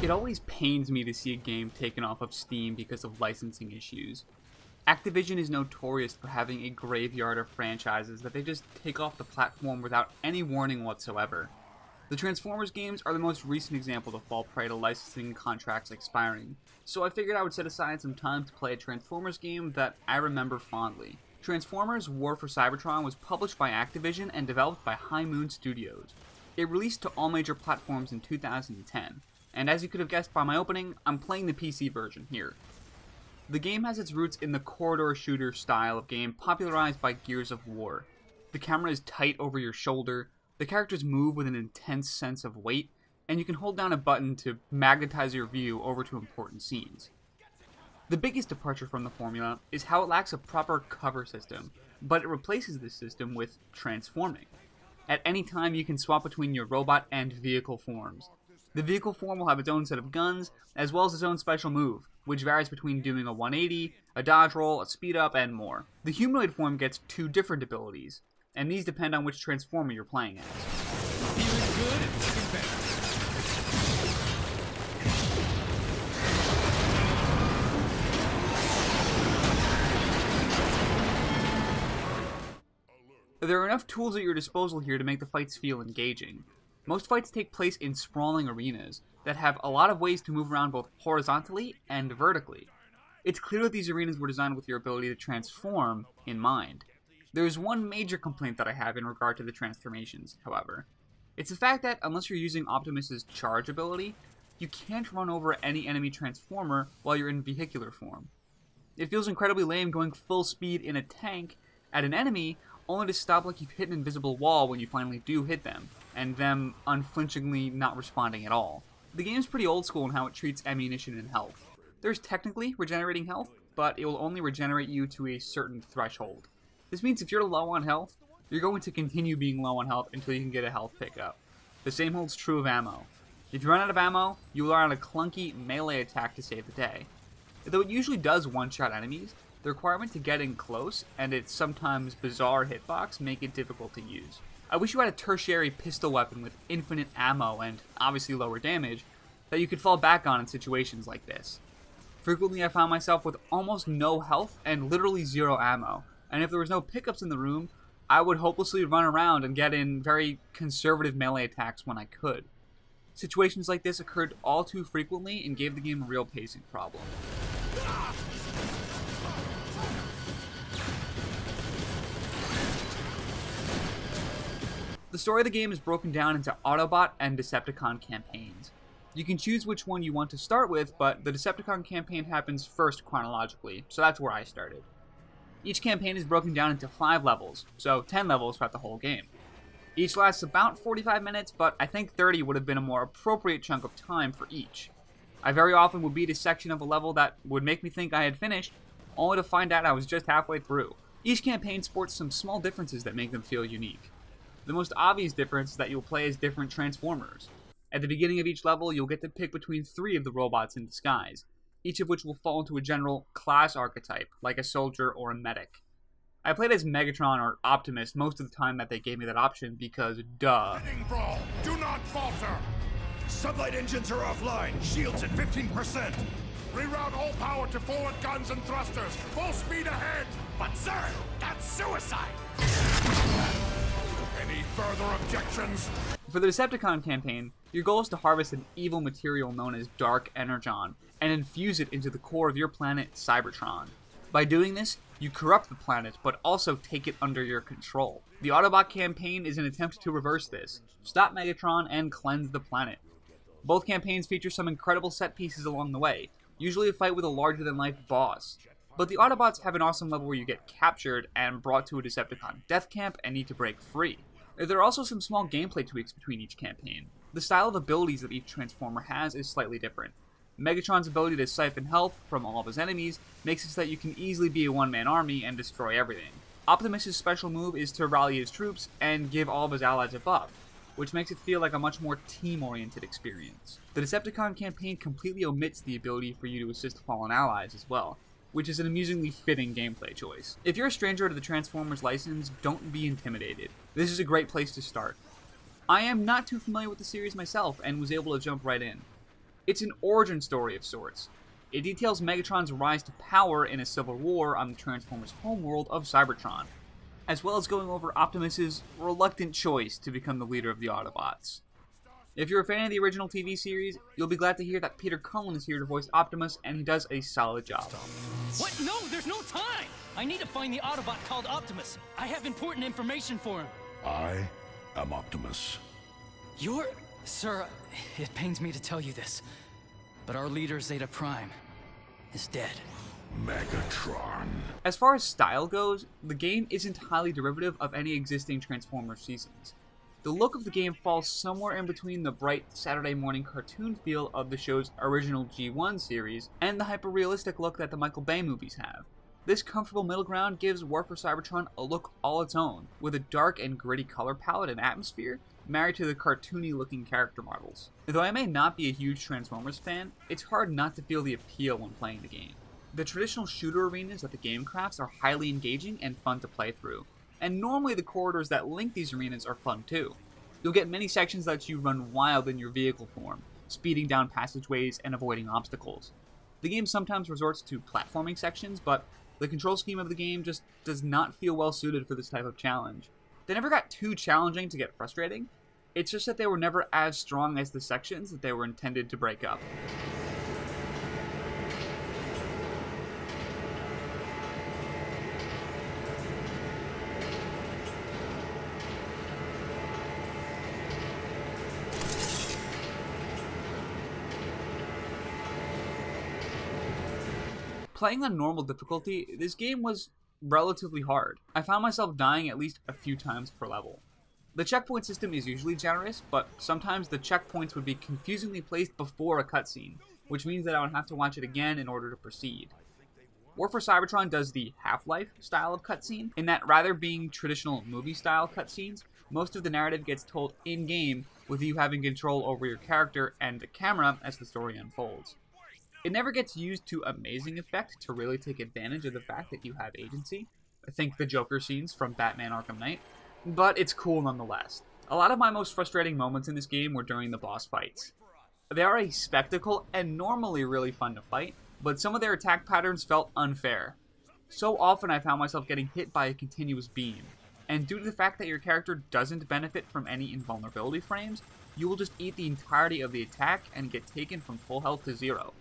It always pains me to see a game taken off of Steam because of licensing issues. Activision is notorious for having a graveyard of franchises that they just take off the platform without any warning whatsoever. The Transformers games are the most recent example to fall prey to licensing contracts expiring, so I figured I would set aside some time to play a Transformers game that I remember fondly. Transformers War for Cybertron was published by Activision and developed by High Moon Studios. It released to all major platforms in 2010, and as you could have guessed by my opening, I'm playing the PC version here. The game has its roots in the corridor shooter style of game popularized by Gears of War. The camera is tight over your shoulder, the characters move with an intense sense of weight, and you can hold down a button to magnetize your view over to important scenes. The biggest departure from the formula is how it lacks a proper cover system, but it replaces this system with transforming. At any time you can swap between your robot and vehicle forms. The vehicle form will have its own set of guns, as well as its own special move, which varies between doing a 180, a dodge roll, a speed up, and more. The humanoid form gets 2 different abilities, and these depend on which Transformer you're playing as. Feeling good and looking better. There are enough tools at your disposal here to make the fights feel engaging. Most fights take place in sprawling arenas that have a lot of ways to move around both horizontally and vertically. It's clear that these arenas were designed with your ability to transform in mind. There is one major complaint that I have in regard to the transformations, however. It's the fact that unless you're using Optimus's charge ability, you can't run over any enemy transformer while you're in vehicular form. It feels incredibly lame going full speed in a tank at an enemy only to stop like you've hit an invisible wall when you finally do hit them, and them unflinchingly not responding at all. The game's pretty old school in how it treats ammunition and health. There's technically regenerating health, but it will only regenerate you to a certain threshold. This means if you're low on health, you're going to continue being low on health until you can get a health pickup. The same holds true of ammo. If you run out of ammo, you rely on a clunky melee attack to save the day. Though it usually does one-shot enemies, the requirement to get in close, and its sometimes bizarre hitbox, make it difficult to use. I wish you had a tertiary pistol weapon with infinite ammo and obviously lower damage that you could fall back on in situations like this. Frequently I found myself with almost no health and literally 0 ammo, and if there was no pickups in the room, I would hopelessly run around and get in very conservative melee attacks when I could. Situations like this occurred all too frequently and gave the game a real pacing problem. The story of the game is broken down into Autobot and Decepticon campaigns. You can choose which one you want to start with, but the Decepticon campaign happens first chronologically, so that's where I started. Each campaign is broken down into 5 levels, so 10 levels throughout the whole game. Each lasts about 45 minutes, but I think 30 would have been a more appropriate chunk of time for each. I very often would beat a section of a level that would make me think I had finished, only to find out I was just halfway through. Each campaign sports some small differences that make them feel unique. The most obvious difference is that you'll play as different Transformers. At the beginning of each level, you'll get to pick between 3 of the robots in disguise, each of which will fall into a general class archetype, like a soldier or a medic. I played as Megatron or Optimus most of the time that they gave me that option because, duh. Heading brawl, do not falter! Sublight engines are offline, shields at 15%. Reroute all power to forward guns and thrusters, full speed ahead! But sir, that's suicide! Any further objections? For the Decepticon campaign, your goal is to harvest an evil material known as Dark Energon, and infuse it into the core of your planet, Cybertron. By doing this, you corrupt the planet, but also take it under your control. The Autobot campaign is an attempt to reverse this, stop Megatron, and cleanse the planet. Both campaigns feature some incredible set pieces along the way, usually a fight with a larger-than-life boss. But the Autobots have an awesome level where you get captured and brought to a Decepticon death camp and need to break free. There are also some small gameplay tweaks between each campaign. The style of abilities that each Transformer has is slightly different. Megatron's ability to siphon health from all of his enemies makes it so that you can easily be a one-man army and destroy everything. Optimus's special move is to rally his troops and give all of his allies a buff, which makes it feel like a much more team-oriented experience. The Decepticon campaign completely omits the ability for you to assist fallen allies as well, which is an amusingly fitting gameplay choice. If you're a stranger to the Transformers license, don't be intimidated. This is a great place to start. I am not too familiar with the series myself and was able to jump right in. It's an origin story of sorts. It details Megatron's rise to power in a civil war on the Transformers' homeworld of Cybertron, as well as going over Optimus's reluctant choice to become the leader of the Autobots. If you're a fan of the original TV series, you'll be glad to hear that Peter Cullen is here to voice Optimus, and he does a solid job. What? No, there's no time! I need to find the Autobot called Optimus. I have important information for him. I am Optimus. You're... Sir, it pains me to tell you this, but our leader, Zeta Prime, is dead. Megatron. As far as style goes, the game isn't highly derivative of any existing Transformers seasons. The look of the game falls somewhere in between the bright Saturday morning cartoon feel of the show's original G1 series and the hyper-realistic look that the Michael Bay movies have. This comfortable middle ground gives War for Cybertron a look all its own, with a dark and gritty color palette and atmosphere, married to the cartoony-looking character models. Though I may not be a huge Transformers fan, it's hard not to feel the appeal when playing the game. The traditional shooter arenas that the game crafts are highly engaging and fun to play through, and normally the corridors that link these arenas are fun too. You'll get many sections that let you run wild in your vehicle form, speeding down passageways and avoiding obstacles. The game sometimes resorts to platforming sections, but the control scheme of the game just does not feel well suited for this type of challenge. They never got too challenging to get frustrating, it's just that they were never as strong as the sections that they were intended to break up. Playing on normal difficulty, this game was relatively hard. I found myself dying at least a few times per level. The checkpoint system is usually generous, but sometimes the checkpoints would be confusingly placed before a cutscene, which means that I would have to watch it again in order to proceed. War for Cybertron does the Half-Life style of cutscene, in that rather being traditional movie-style cutscenes, most of the narrative gets told in-game with you having control over your character and the camera as the story unfolds. It never gets used to amazing effect to really take advantage of the fact that you have agency. Think the Joker scenes from Batman Arkham Knight, but it's cool nonetheless. A lot of my most frustrating moments in this game were during the boss fights. They are a spectacle and normally really fun to fight, but some of their attack patterns felt unfair. So often I found myself getting hit by a continuous beam, and due to the fact that your character doesn't benefit from any invulnerability frames, you will just eat the entirety of the attack and get taken from full health to zero.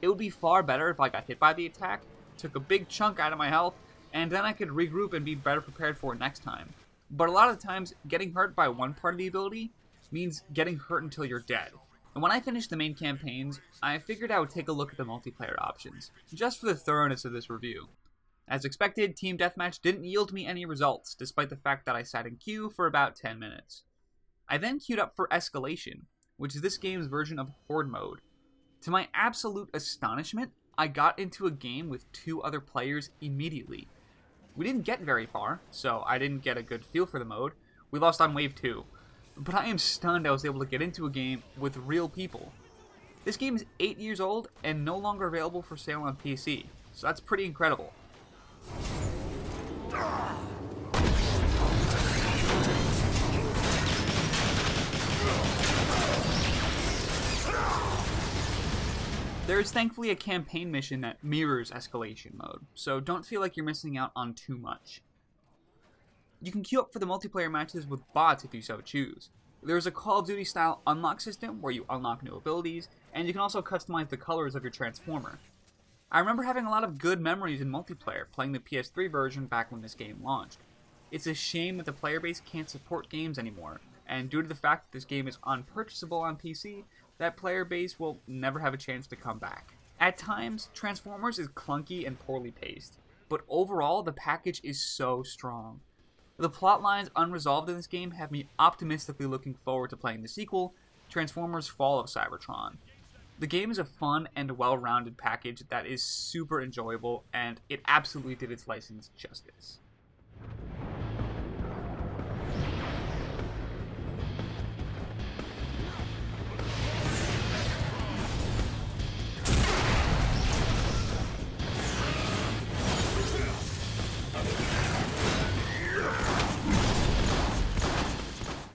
It would be far better if I got hit by the attack, took a big chunk out of my health, and then I could regroup and be better prepared for it next time. But a lot of the times, getting hurt by one part of the ability means getting hurt until you're dead. And when I finished the main campaigns, I figured I would take a look at the multiplayer options, just for the thoroughness of this review. As expected, Team Deathmatch didn't yield me any results, despite the fact that I sat in queue for about 10 minutes. I then queued up for Escalation, which is this game's version of Horde mode. To my absolute astonishment, I got into a game with 2 other players immediately. We didn't get very far, so I didn't get a good feel for the mode. We lost on wave 2. But I am stunned I was able to get into a game with real people. This game is 8 years old and no longer available for sale on PC, so that's pretty incredible. There is thankfully a campaign mission that mirrors escalation mode, so don't feel like you're missing out on too much. You can queue up for the multiplayer matches with bots if you so choose. There is a Call of Duty style unlock system where you unlock new abilities, and you can also customize the colors of your Transformer. I remember having a lot of good memories in multiplayer playing the PS3 version back when this game launched. It's a shame that the player base can't support games anymore, and due to the fact that this game is unpurchasable on PC, that player base will never have a chance to come back. At times, Transformers is clunky and poorly paced, but overall the package is so strong. The plot lines unresolved in this game have me optimistically looking forward to playing the sequel, Transformers Fall of Cybertron. The game is a fun and well-rounded package that is super enjoyable, and it absolutely did its license justice.